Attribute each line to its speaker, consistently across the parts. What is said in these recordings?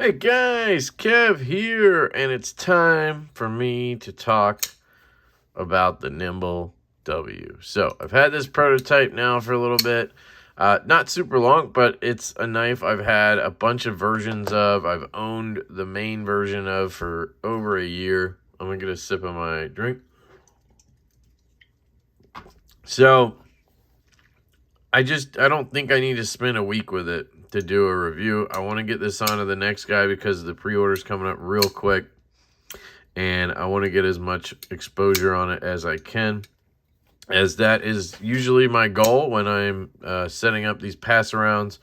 Speaker 1: Hey guys, Kev here, and it's time for me to talk about the Nymble W. So I've had this prototype now for a little bit, not super long, but it's a knife I've had a bunch of versions of. I've owned the main version of for over a year. I'm gonna get a sip of my drink. So I don't think I need to spend a week with it to do a review. I want to get this on to the next guy because the pre-order's coming up real quick. And I want to get as much exposure on it as I can, as that is usually my goal when I'm setting up these pass-arounds,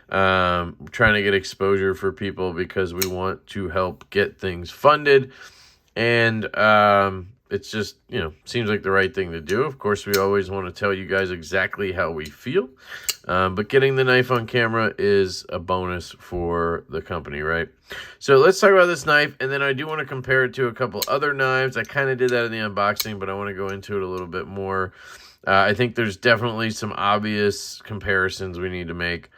Speaker 1: trying to get exposure for people because we want to help get things funded. And it's just, seems like the right thing to do. Of course, we always want to tell you guys exactly how we feel. But getting the knife on camera is a bonus for the company, right? So let's talk about this knife, and then I do want to compare it to a couple other knives. I kind of did that in the unboxing, but I want to go into it a little bit more. I think there's definitely some obvious comparisons we need to make.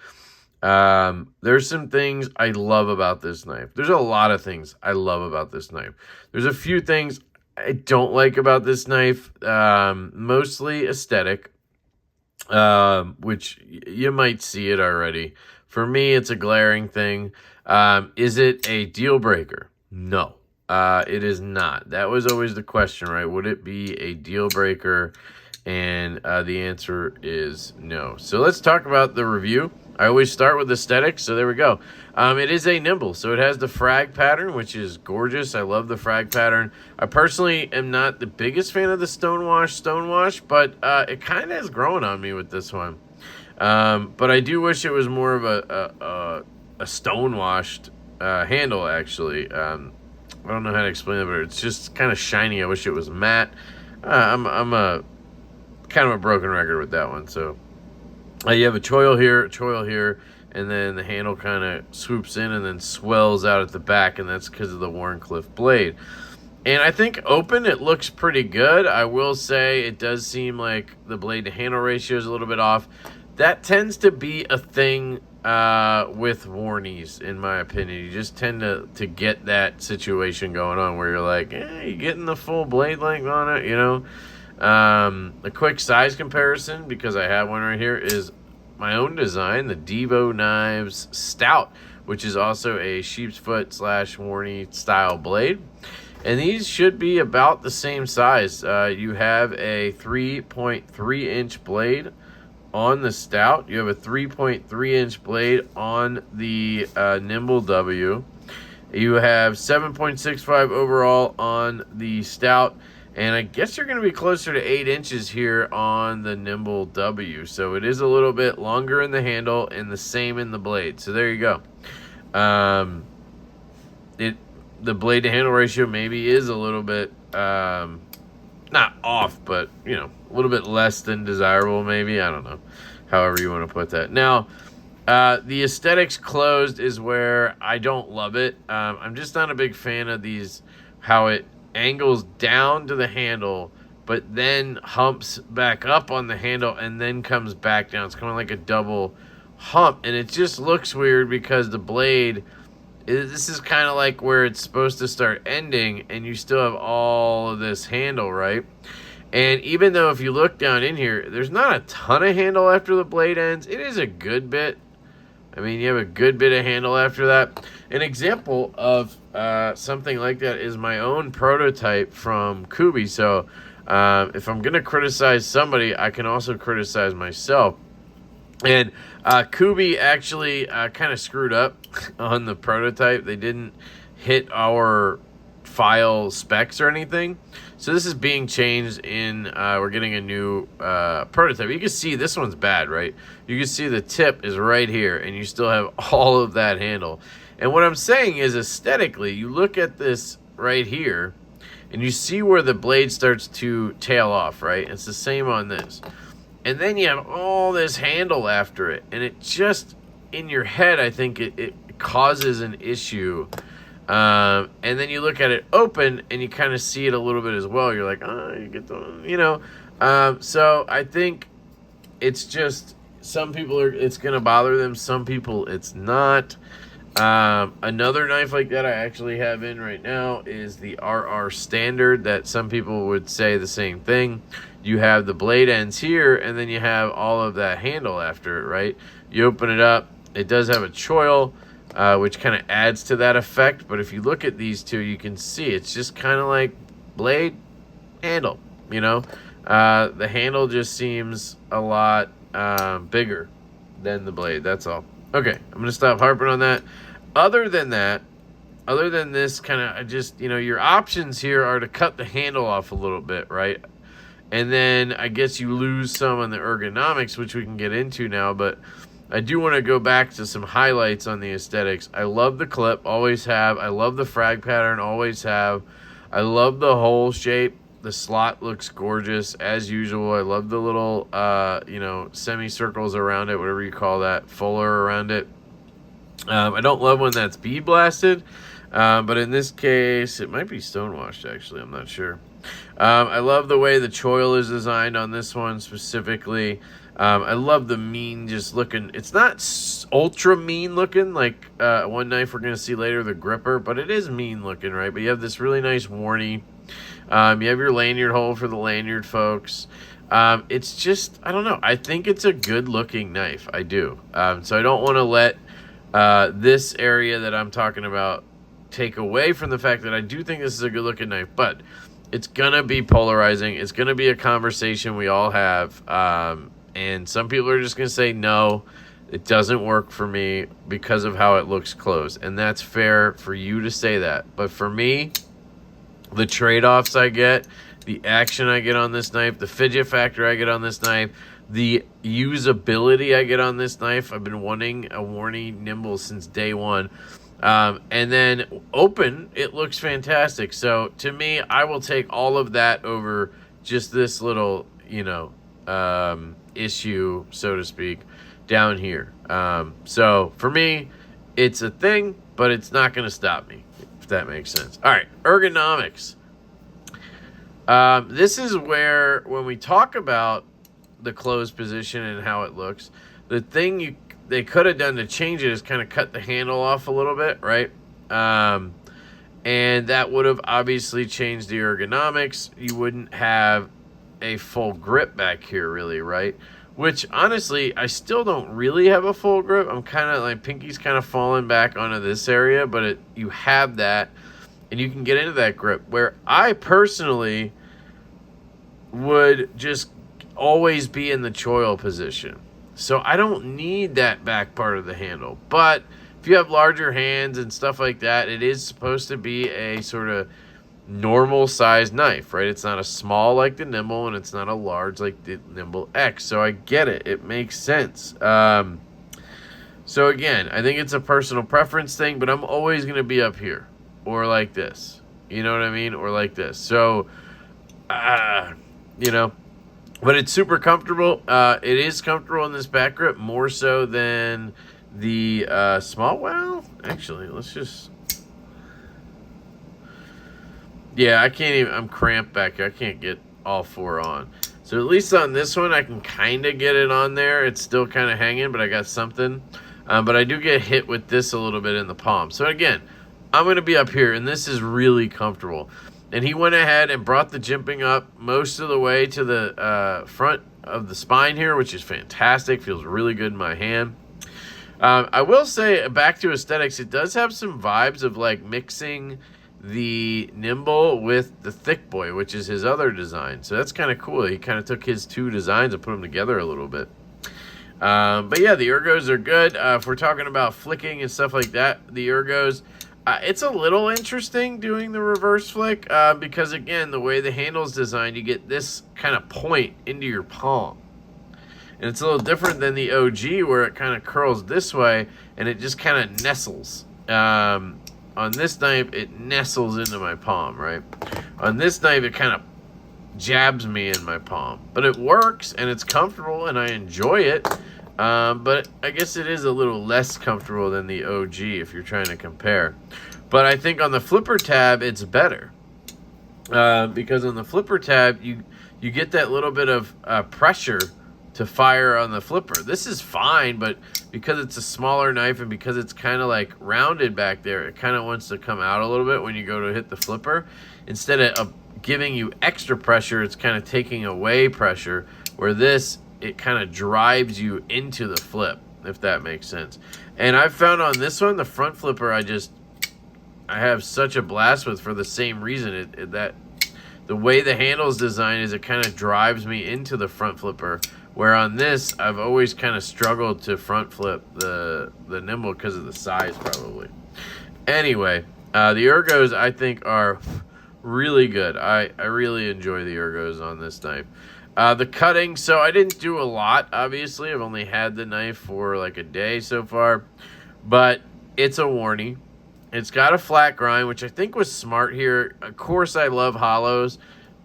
Speaker 1: There's some things I love about this knife. There's a lot of things I love about this knife. There's a few things I don't like about this knife, mostly aesthetic, which you might see it already. For me, it's a glaring thing. Is it a deal breaker? No, it is not. That was always the question, right? Would it be a deal breaker? And the answer is no. So let's talk about the review. I always start with aesthetics, so there we go. It is a Nymble, so it has the frag pattern, which is gorgeous. I love the frag pattern. I personally am not the biggest fan of the stonewash, but it kind of is growing on me with this one. But I do wish it was more of a stonewashed handle, actually. I don't know how to explain it, but it's just kind of shiny. I wish it was matte. I'm a kind of a broken record with that one, so... you have a choil here, and then the handle kind of swoops in and then swells out at the back, and that's because of the Wharncliffe blade. And I think open, it looks pretty good. I will say it does seem like the blade to handle ratio is a little bit off. That tends to be a thing with Warnies, in my opinion. You just tend to get that situation going on where you're like, you're getting the full blade length on it, A quick size comparison, because I have one right here, is my own design, the Devo Knives Stout, which is also a sheep's foot / Warnie style blade. And these should be about the same size. You have a 3.3 inch blade on the Stout. You have a 3.3 inch blade on the Nymble W. You have 7.65 overall on the Stout. And I guess you're going to be closer to 8 inches here on the Nymble W. So it is a little bit longer in the handle and the same in the blade. So there you go. The blade to handle ratio maybe is a little bit, not off, but, a little bit less than desirable maybe. I don't know. However you want to put that. Now, the aesthetics closed is where I don't love it. I'm just not a big fan of these, how it angles down to the handle, but then humps back up on the handle and then comes back down. It's kind of like a double hump, and it just looks weird because the blade, this is kind of like where it's supposed to start ending, and you still have all of this handle, right? And even though if you look down in here, there's not a ton of handle after the blade ends, it is a good bit. I mean, you have a good bit of handle after that. An example of something like that is my own prototype from Kubi. So if I'm going to criticize somebody, I can also criticize myself. And Kubi actually kind of screwed up on the prototype. They didn't hit our file specs or anything. So this is being changed in, we're getting a new prototype. You can see this one's bad, right? You can see the tip is right here, and you still have all of that handle. And what I'm saying is, aesthetically, you look at this right here, and you see where the blade starts to tail off, right? It's the same on this. And then you have all this handle after it, and it just, in your head, I think it causes an issue. And then you look at it open, and you kind of see it a little bit as well. You're like, you get the, so I think it's just, some people it's going to bother them. Some people it's not. Another knife like that I actually have in right now is the RR Standard, that some people would say the same thing. You have the blade ends here, and then you have all of that handle after it, right? You open it up. It does have a choil, which kind of adds to that effect. But if you look at these two, you can see it's just kind of like blade, handle, you know? The handle just seems a lot bigger than the blade. That's all. Okay, I'm going to stop harping on that. Other than that, other than this kind of, just, you know, your options here are to cut the handle off a little bit, right? And then I guess you lose some on the ergonomics, which we can get into now, but I do want to go back to some highlights on the aesthetics. I love the clip, always have. I love the frag pattern, always have. I love the hole shape. The slot looks gorgeous, as usual. I love the little, you know, semicircles around it, whatever you call that, fuller around it. I don't love when that's bead blasted, but in this case, it might be stonewashed, actually. I'm not sure. I love the way the choil is designed on this one specifically. I love the mean just looking. It's not ultra mean looking like one knife we're going to see later, the gripper, but it is mean looking, right? But you have this really nice warny. You have your lanyard hole for the lanyard folks. It's just, I don't know. I think it's a good looking knife. I do. So I don't want to let this area that I'm talking about take away from the fact that I do think this is a good looking knife, but it's gonna be polarizing. It's gonna be a conversation we all have, and some people are just gonna say no, it doesn't work for me because of how it looks closed, and that's fair for you to say that. But for me, the trade-offs I get, the action I get on this knife, the fidget factor I get on this knife, the usability I get on this knife. I've been wanting a Wharncliffe Nymble since day one. And then open, it looks fantastic. So to me, I will take all of that over just this little, you know, issue, so to speak, down here. So for me, it's a thing, but it's not going to stop me, if that makes sense. All right, ergonomics. This is where, when we talk about the closed position and how it looks, the thing they could have done to change it is kind of cut the handle off a little bit, right? And that would have obviously changed the ergonomics. You wouldn't have a full grip back here, really, right? Which, honestly, I still don't really have a full grip. I'm kind of like, pinky's kind of falling back onto this area, but you have that, and you can get into that grip, where I personally would just always be in the choil position. So I don't need that back part of the handle. But if you have larger hands and stuff like that, it is supposed to be a sort of normal size knife, right? It's not a small like the Nymble, and it's not a large like the Nymble X. So I get it. It makes sense. So again, I think it's a personal preference thing, but I'm always going to be up here or like this. You know what I mean? Or like this. So, you know, but it's super comfortable. It is comfortable in this back grip, more so than the small. Well, actually, let's just... Yeah, I can't even... I'm cramped back here. I can't get all four on. So at least on this one, I can kind of get it on there. It's still kind of hanging, but I got something. But I do get hit with this a little bit in the palm. So again, I'm going to be up here, and this is really comfortable. And he went ahead and brought the jimping up most of the way to the front of the spine here, which is fantastic. Feels really good in my hand. I will say, back to aesthetics, it does have some vibes of like mixing the Nymble with the Thick Boy, which is his other design. So that's kind of cool. He kind of took his two designs and put them together a little bit. But yeah, the ergos are good. If we're talking about flicking and stuff like that, the ergos... it's a little interesting doing the reverse flick because, again, the way the handle's designed, you get this kind of point into your palm. And it's a little different than the OG where it kind of curls this way and it just kind of nestles. On this knife, it nestles into my palm, right? On this knife, it kind of jabs me in my palm. But it works and it's comfortable and I enjoy it. But I guess it is a little less comfortable than the OG if you're trying to compare. But I think on the flipper tab, it's better. Because on the flipper tab, you get that little bit of pressure to fire on the flipper. This is fine, but because it's a smaller knife and because it's kind of like rounded back there, it kind of wants to come out a little bit when you go to hit the flipper. Instead of giving you extra pressure, it's kind of taking away pressure, where this, it kind of drives you into the flip, if that makes sense. And I've found on this one, the front flipper, I have such a blast with for the same reason. That the way the handle is designed is it kind of drives me into the front flipper, where on this, I've always kind of struggled to front flip the Nymble because of the size, probably. Anyway, the ergos, I think, are really good. I really enjoy the ergos on this knife. The cutting, so I didn't do a lot, obviously. I've only had the knife for like a day so far, but it's a Wharny. It's got a flat grind, which I think was smart here. Of course, I love hollows,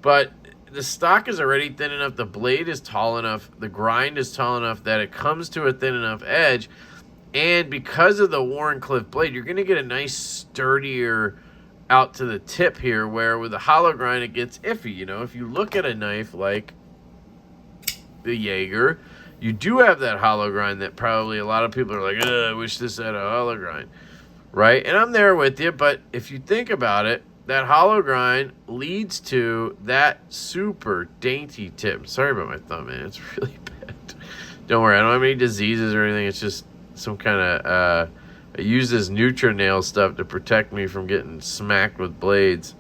Speaker 1: but the stock is already thin enough. The blade is tall enough. The grind is tall enough that it comes to a thin enough edge. And because of the Wharncliffe blade, you're going to get a nice sturdier out to the tip here, where with a hollow grind, it gets iffy. You know, if you look at a knife like the Jaeger, you do have that hollow grind that probably a lot of people are like, I wish this had a hollow grind. Right? And I'm there with you, but if you think about it, that hollow grind leads to that super dainty tip. Sorry about my thumb, man. It's really bad. Don't worry. I don't have any diseases or anything. It's just some kind of... I use this Nutrinail stuff to protect me from getting smacked with blades,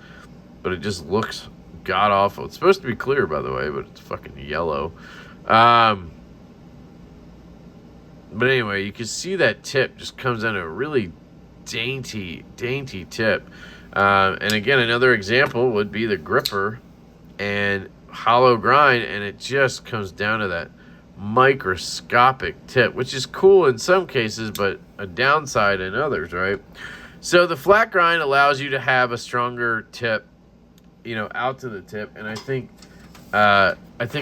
Speaker 1: but it just looks god-awful. It's supposed to be clear, by the way, but it's fucking yellow. But anyway, you can see that tip just comes down to a really dainty tip. And again, another example would be the gripper and hollow grind, and it just comes down to that microscopic tip, which is cool in some cases, but a downside in others, right? So the flat grind allows you to have a stronger tip, you know, out to the tip, and I think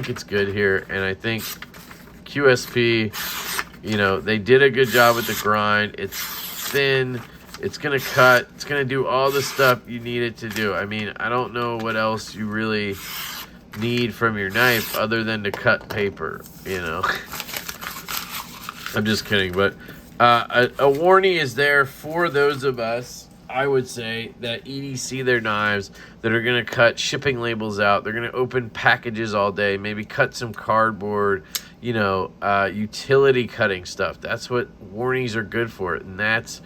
Speaker 1: it's good here, and I think QSP, you know, they did a good job with the grind. It's thin, it's gonna cut, it's gonna do all the stuff you need it to do. I mean, I don't know what else you really need from your knife other than to cut paper, you know. I'm just kidding, but a Wharny is there for those of us, I would say, that EDC their knives, that are going to cut shipping labels out. They're going to open packages all day, maybe cut some cardboard, you know, utility cutting stuff. That's what Wharnies are good for, and that's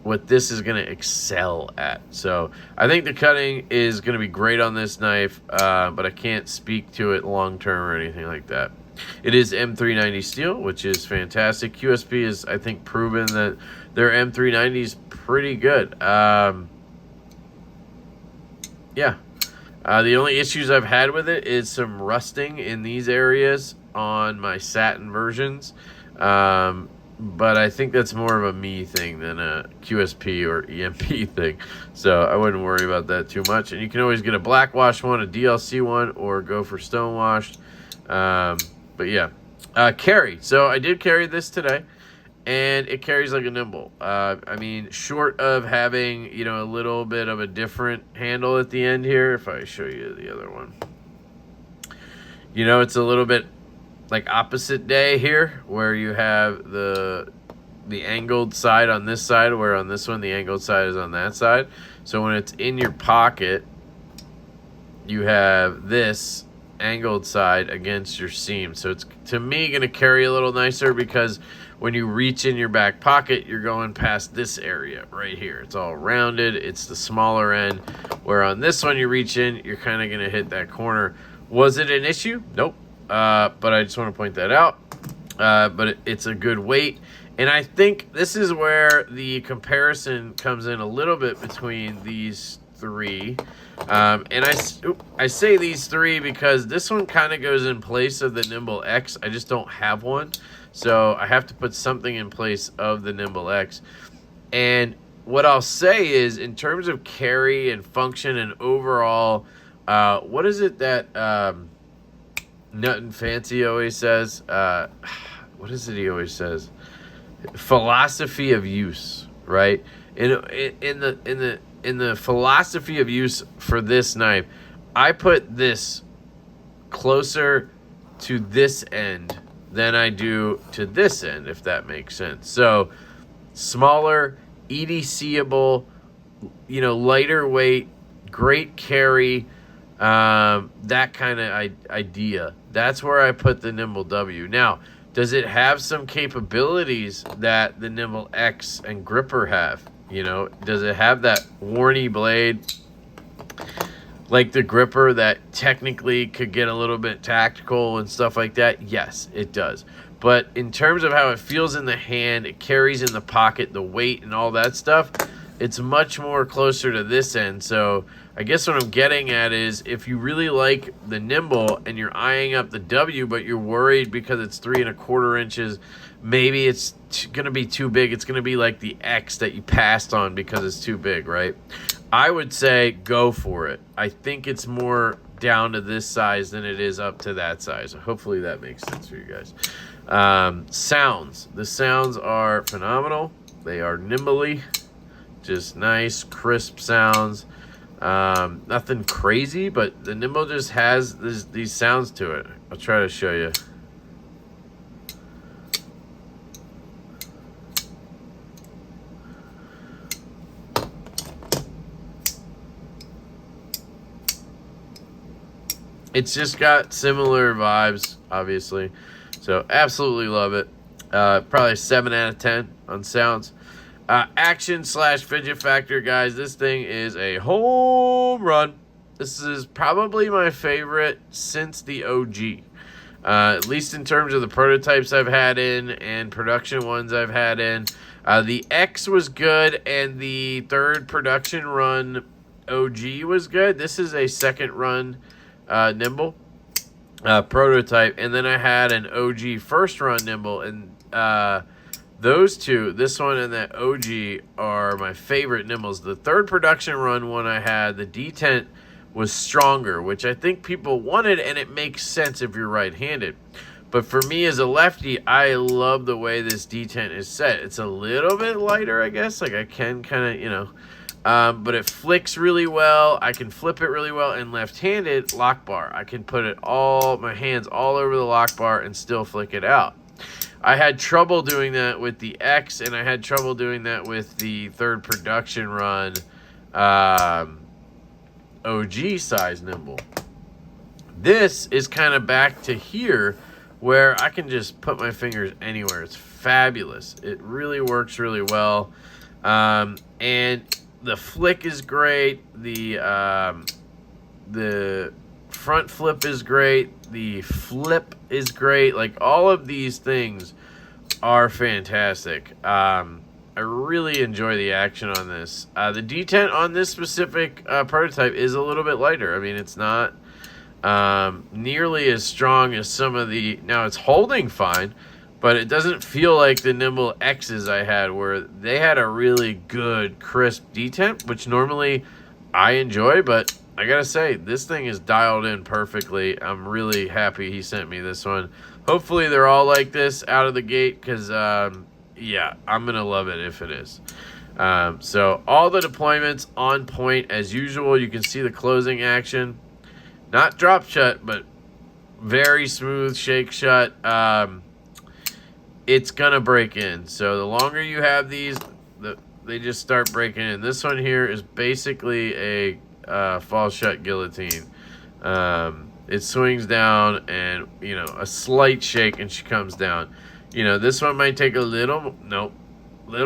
Speaker 1: what this is going to excel at. So I think the cutting is going to be great on this knife, but I can't speak to it long term or anything like that. It is M390 steel, which is fantastic. QSP is, I think, proven that their M390 is pretty good. Yeah. The only issues I've had with it is some rusting in these areas on my satin versions. But I think that's more of a me thing than a QSP or EMP thing. So I wouldn't worry about that too much. And you can always get a black wash one, a DLC one, or go for stone washed. But yeah, carry. So I did carry this today, and it carries like a Nymble. I mean, short of having, you know, a little bit of a different handle at the end here, if I show you the other one, you know, it's a little bit like opposite day here, where you have the angled side on this side, where on this one the angled side is on that side. So when it's in your pocket, you have this angled side against your seam. So it's, to me, going to carry a little nicer, because when you reach in your back pocket, you're going past this area right here. It's all rounded. It's the smaller end, where on this one you reach in, you're kind of going to hit that corner. Was it an issue? Nope. But I just want to point that out. But it's a good weight. And I think this is where the comparison comes in a little bit between these three. And I say these three because this one kind of goes in place of the Nymble X. I just don't have one. So I have to put something in place of the Nymble X. And what I'll say is, in terms of carry and function and overall, what is it that... Nothing Fancy always says, what is it he always says? Philosophy of use, right? In the philosophy of use for this knife, I put this closer to this end than I do to this end, if that makes sense. So smaller, EDCable, lighter weight, great carry, that kind of idea. That's where I put the Nymble W. Now, does it have some capabilities that the Nymble X and gripper have? Does it have that warny blade like the gripper that technically could get a little bit tactical and stuff like that? Yes, it does. But in terms of how it feels in the hand, it carries in the pocket, the weight and all that stuff, it's much more closer to this end. So I guess what I'm getting at is if you really like the Nymble and you're eyeing up the W, but you're worried because it's 3 1/4 inches, maybe it's going to be too big. It's going to be like the X that you passed on because it's too big, right? I would say go for it. I think it's more down to this size than it is up to that size. Hopefully that makes sense for you guys. Sounds. The sounds are phenomenal. They are nimbly. Just nice, crisp sounds. Nothing crazy, but the Nymble just has these sounds to it. I'll try to show you. It's just got similar vibes, obviously. So absolutely love it. Probably 7 out of 10 on sounds. Action / fidget factor, guys. This thing is a home run. This is probably my favorite since the OG. At least in terms of the prototypes I've had in and production ones I've had in. The X was good, and the third production run OG was good. This is a second run Nymble prototype, and then I had an OG first run Nymble, and those two, this one and that OG, are my favorite Nymbles. The third production run one I had, the detent was stronger, which I think people wanted, and it makes sense if you're right-handed. But for me as a lefty, I love the way this detent is set. It's a little bit lighter, I guess. Like I can kind of, but it flicks really well. I can flip it really well. And left-handed, lock bar. I can put my hands all over the lock bar and still flick it out. I had trouble doing that with the X, and I had trouble doing that with the third production run OG size Nymble. This is kind of back to here where I can just put my fingers anywhere. It's fabulous. It really works really well. And the flick is great. The front flip is great. The flip is great. Like, all of these things are fantastic. I really enjoy the action on this. The detent on this specific prototype is a little bit lighter. I mean, it's not nearly as strong as some of the... Now, it's holding fine, but it doesn't feel like the Nymble X's I had, where they had a really good, crisp detent, which normally I enjoy, but I gotta say, this thing is dialed in perfectly. I'm really happy he sent me this one. Hopefully they're all like this out of the gate, because, yeah, I'm going to love it if it is. So all the deployments on point as usual. You can see the closing action. Not drop shut, but very smooth shake shut. It's going to break in. So the longer you have these, they just start breaking in. This one here is basically a fall shut guillotine. It swings down and, a slight shake and she comes down. This one might take a little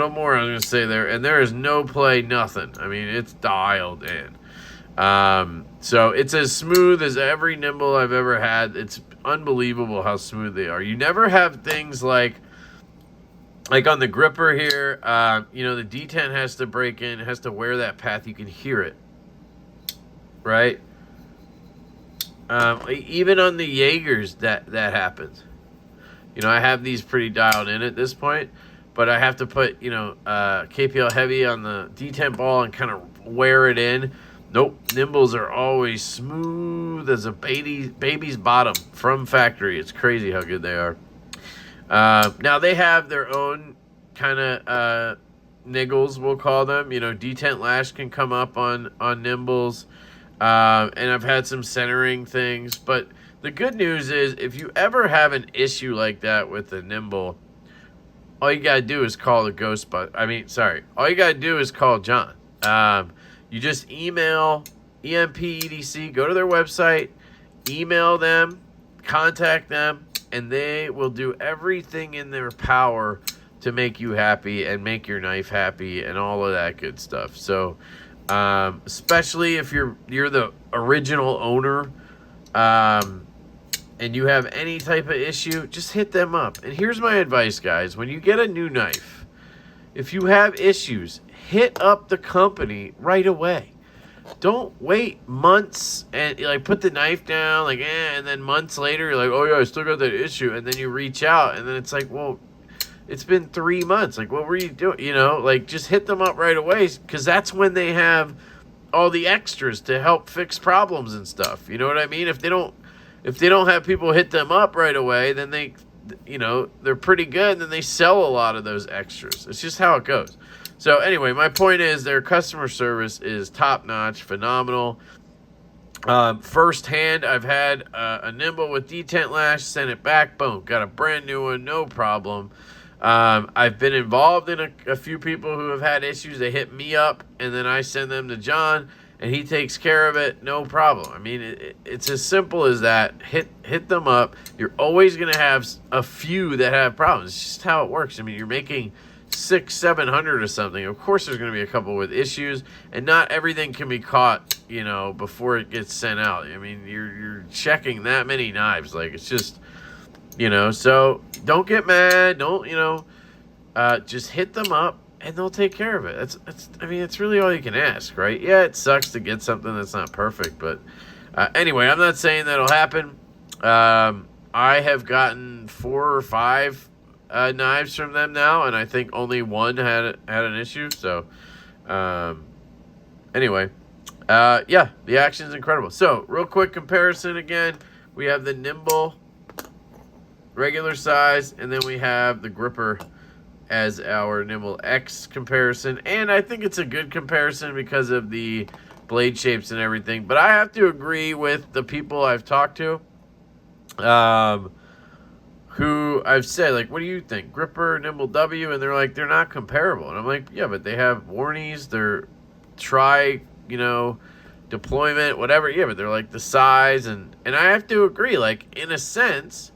Speaker 1: more, I was going to say there. And there is no play, nothing. I mean, it's dialed in. So it's as smooth as every Nymble I've ever had. It's unbelievable how smooth they are. You never have things like on the gripper here, the detent has to break in, has to wear that path. You can hear it, right? Even on the Jaegers, that happens. I have these pretty dialed in at this point, but I have to put, KPL heavy on the detent ball and kind of wear it in. Nope, Nymbles are always smooth as a baby's bottom from factory. It's crazy how good they are. Now they have their own kind of niggles, we'll call them. Detent lash can come up on Nymbles. And I've had some centering things, but the good news is if you ever have an issue like that with the Nymble, all you got to do is call the all you got to do is call John. You just email EMPEDC, go to their website, email them, contact them, and they will do everything in their power to make you happy and make your knife happy and all of that good stuff. So, especially if you're the original owner, and you have any type of issue, just hit them up. And here's my advice, guys. When you get a new knife, if you have issues, hit up the company right away. Don't wait months and like put the knife down, like, and then months later, you're like, oh yeah, I still got that issue. And then you reach out and then it's like, well, it's been 3 months. Like, what were you doing? You know, like just hit them up right away, because that's when they have all the extras to help fix problems and stuff. You know what I mean? If they don't have people hit them up right away, then they're pretty good, and then they sell a lot of those extras. It's just how it goes. So anyway, my point is their customer service is top-notch, phenomenal. Firsthand, I've had a Nymble with detent lash, sent it back, boom, got a brand new one, no problem. I've been involved in a few people who have had issues. They hit me up, and then I send them to John, and he takes care of it, no problem. I mean, it's as simple as that. Hit them up. You're always going to have a few that have problems. It's just how it works. I mean, you're making 600-700 or something. Of course, there's going to be a couple with issues, and not everything can be caught, before it gets sent out. I mean, you're checking that many knives. Like, it's just, so don't get mad. Don't, just hit them up, and they'll take care of it. It's really all you can ask, right? Yeah, it sucks to get something that's not perfect, but anyway, I'm not saying that'll happen. I have gotten 4 or 5 knives from them now, and I think only one had an issue. So, anyway, yeah, the action's incredible. So, real quick comparison again. We have the Nymble regular size, and then we have the gripper as our Nymble X comparison. And I think it's a good comparison because of the blade shapes and everything. But I have to agree with the people I've talked to, who I've said, like, what do you think? Gripper, Nymble W? And they're like, they're not comparable. And I'm like, yeah, but they have warnies, they're deployment, whatever. Yeah, but they're like the size. And I have to agree, like, in a sense,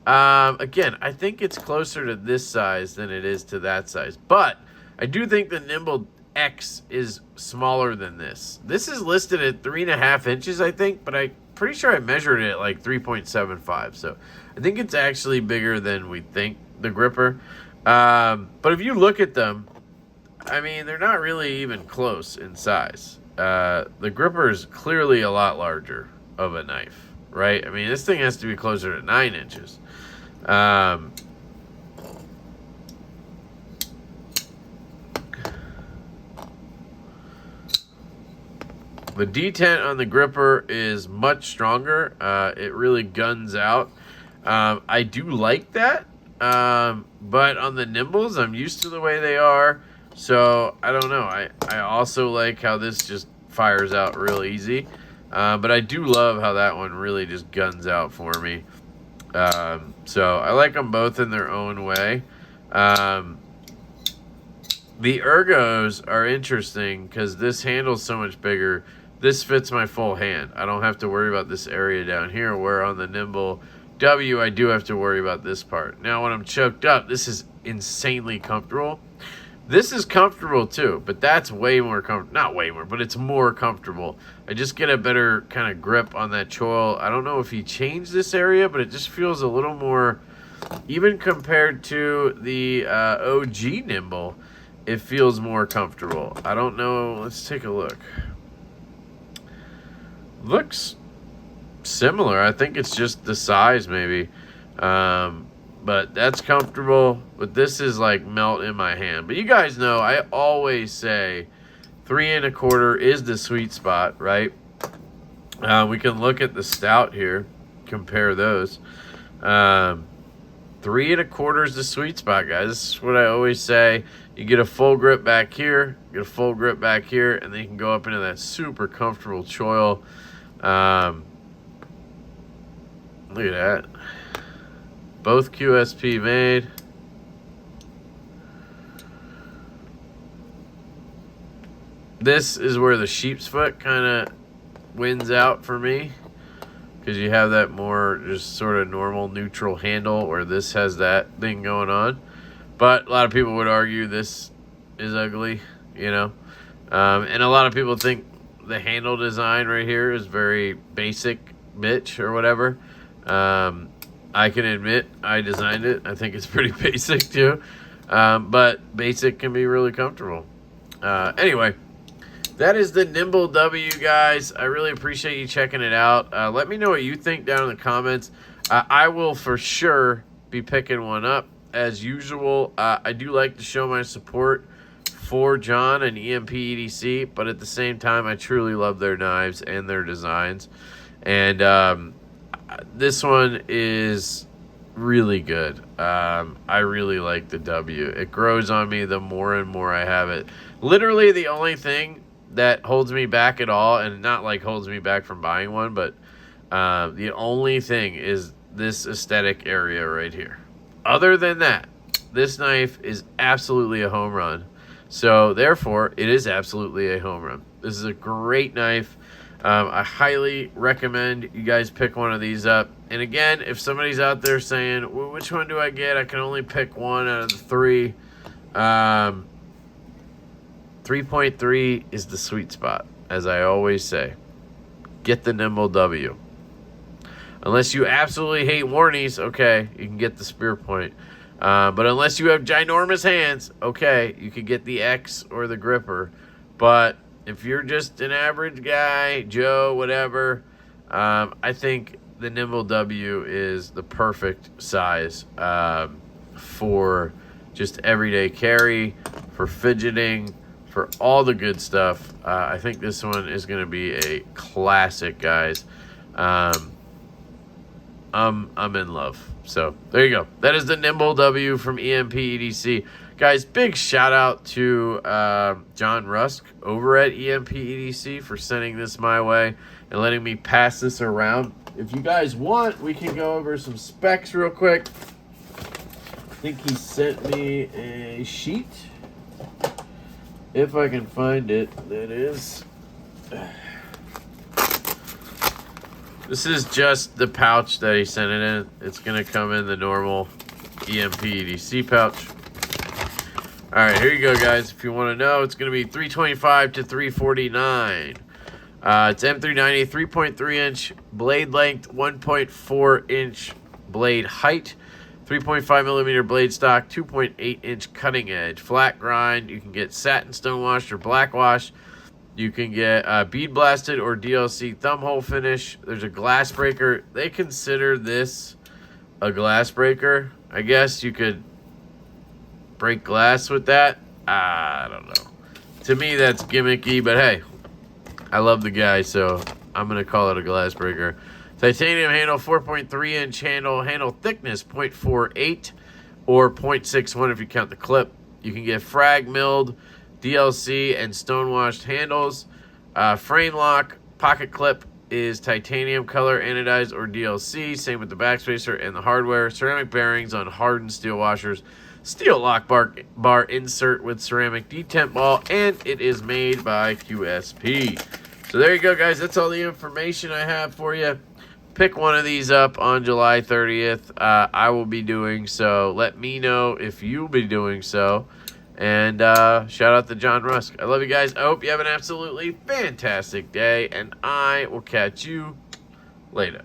Speaker 1: again, I think it's closer to this size than it is to that size. But I do think the Nymble X is smaller than this. This is listed at 3.5 inches, I think, but I'm pretty sure I measured it at like 3.75. So I think it's actually bigger than we think, the gripper. But if you look at them, I mean, they're not really even close in size. The gripper is clearly a lot larger of a knife, right? I mean, this thing has to be closer to 9 inches. The detent on the gripper is much stronger. It really guns out. I do like that. But on the Nymbles, I'm used to the way they are. So, I don't know. I also like how this just fires out real easy. But I do love how that one really just guns out for me. So I like them both in their own way. The ergos are interesting because this handle's so much bigger. This fits my full hand. I don't have to worry about this area down here, where on the Nymble W, I do have to worry about this part. Now, when I'm choked up, this is insanely comfortable. This is comfortable too, but that's way more comfortable. Not way more, but it's more comfortable. I just get a better kind of grip on that choil. I don't know if he changed this area, but it just feels a little more, even compared to the OG Nymble, it feels more comfortable. I don't know. Let's take a look. Looks similar. I think it's just the size maybe. But that's comfortable. But this is like melt in my hand. But you guys know I always say 3 1/4 is the sweet spot, right? We can look at the stout here, compare those. 3 1/4 is the sweet spot, guys. This is what I always say. You get a full grip back here, get a full grip back here, and then you can go up into that super comfortable choil. Look at that. Both QSP made. This is where the sheep's foot kind of wins out for me, because you have that more just sort of normal neutral handle, where this has that thing going on. But a lot of people would argue this is ugly, you know. And a lot of people think the handle design right here is very basic bitch or whatever. I can admit I designed it. I think it's pretty basic too. But basic can be really comfortable. Anyway, that is the Nymble W, guys. I really appreciate you checking it out. Let me know what you think down in the comments. I will for sure be picking one up. As usual, I do like to show my support for John and EMPEDC, but at the same time, I truly love their knives and their designs. And this one is really good. I really like the W. It grows on me the more and more I have it. Literally, the only thing that holds me back at all, and not like holds me back from buying one, but the only thing is this aesthetic area right here. Other than that, this knife is absolutely a home run. So therefore, it is absolutely a home run. This is a great knife. I highly recommend you guys pick one of these up. And again, if somebody's out there saying, well, which one do I get? I can only pick one out of the three. 3.3 is the sweet spot, as I always say. Get the Nymble W. Unless you absolutely hate warnies, okay, you can get the spear point. But unless you have ginormous hands, okay, you can get the X or the gripper. But if you're just an average guy, Joe, whatever, I think the Nymble W is the perfect size for just everyday carry, for fidgeting, for all the good stuff. I think this one is going to be a classic, guys. I'm in love. So there you go. That is the Nymble W from EMPEDC. Guys, big shout out to John Rusk over at EMPEDC for sending this my way and letting me pass this around. If you guys want, we can go over some specs real quick. I think he sent me a sheet. If I can find it, that is. This is just the pouch that he sent it in. It's going to come in the normal EMPEDC pouch. All right, here you go, guys. If you want to know, it's going to be $325 to $349. It's M390, 3.3-inch blade length, 1.4-inch blade height, 3.5mm blade stock, 2.8-inch cutting edge, flat grind. You can get satin stonewashed or black wash. You can get bead blasted or DLC thumb hole finish. There's a glass breaker. They consider this a glass breaker. I guess you could break glass with that. I don't know. To me, that's gimmicky, but hey, I love the guy, so I'm going to call it a glass breaker. Titanium handle, 4.3-inch handle. Handle thickness, 0.48 or 0.61 if you count the clip. You can get frag milled, DLC, and stonewashed handles. Frame lock, pocket clip is titanium color anodized or DLC. Same with the backspacer and the hardware. Ceramic bearings on hardened steel washers. Steel lock bar insert with ceramic detent ball, and it is made by QSP. So there you go, guys. That's all the information I have for you. Pick one of these up on July 30th. I will be doing so. Let me know if you'll be doing so. And shout out to John Rusk. I love you guys. I hope you have an absolutely fantastic day, and I will catch you later.